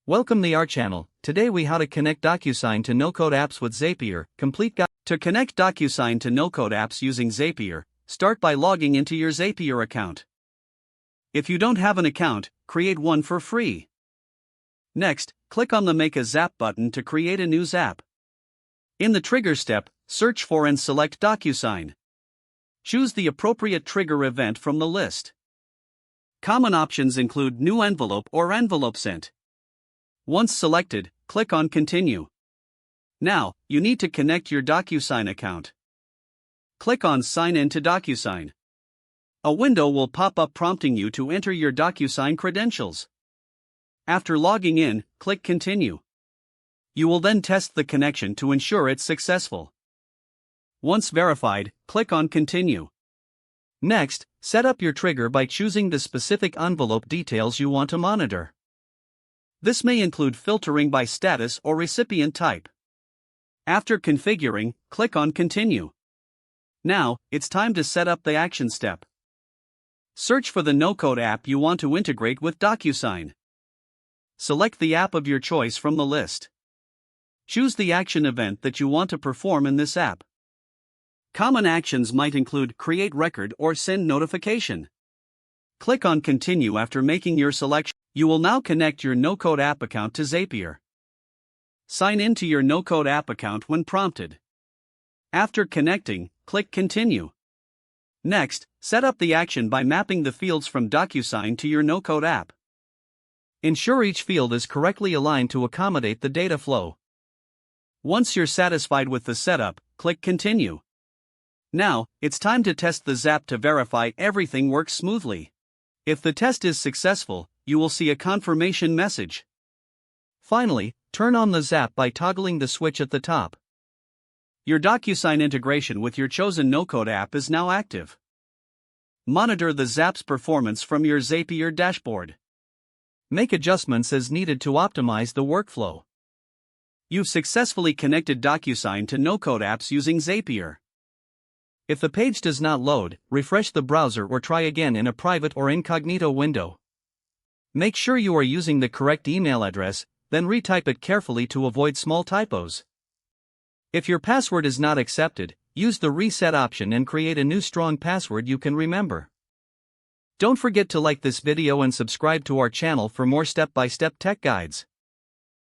Welcome to our channel. Today we how to connect DocuSign to no-code apps with Zapier. Complete guide. To connect DocuSign to no-code apps using Zapier, start by logging into your Zapier account. If you don't have an account, create one for free. Next, click on the Make a Zap button to create a new Zap. In the Trigger step, search for and select DocuSign. Choose the appropriate trigger event from the list. Common options include New Envelope or Envelope Sent. Once selected, click on Continue. Now, you need to connect your DocuSign account. Click on Sign in to DocuSign. A window will pop up prompting you to enter your DocuSign credentials. After logging in, click Continue. You will then test the connection to ensure it's successful. Once verified, click on Continue. Next, set up your trigger by choosing the specific envelope details you want to monitor. This may include filtering by status or recipient type. After configuring, click on Continue. Now, it's time to set up the action step. Search for the no-code app you want to integrate with DocuSign. Select the app of your choice from the list. Choose the action event that you want to perform in this app. Common actions might include Create Record or Send Notification. Click on Continue after making your selection. You will now connect your no-code app account to Zapier. Sign in to your no-code app account when prompted. After connecting, click Continue. Next, set up the action by mapping the fields from DocuSign to your no-code app. Ensure each field is correctly aligned to accommodate the data flow. Once you're satisfied with the setup, click Continue. Now, it's time to test the Zap to verify everything works smoothly. If the test is successful, you will see a confirmation message. Finally, turn on the Zap by toggling the switch at the top. Your DocuSign integration with your chosen no-code app is now active. Monitor the Zap's performance from your Zapier dashboard. Make adjustments as needed to optimize the workflow. You've successfully connected DocuSign to no-code apps using Zapier. If the page does not load, refresh the browser or try again in a private or incognito window. Make sure you are using the correct email address, then retype it carefully to avoid small typos. If your password is not accepted, use the reset option and create a new strong password you can remember. Don't forget to like this video and subscribe to our channel for more step-by-step tech guides.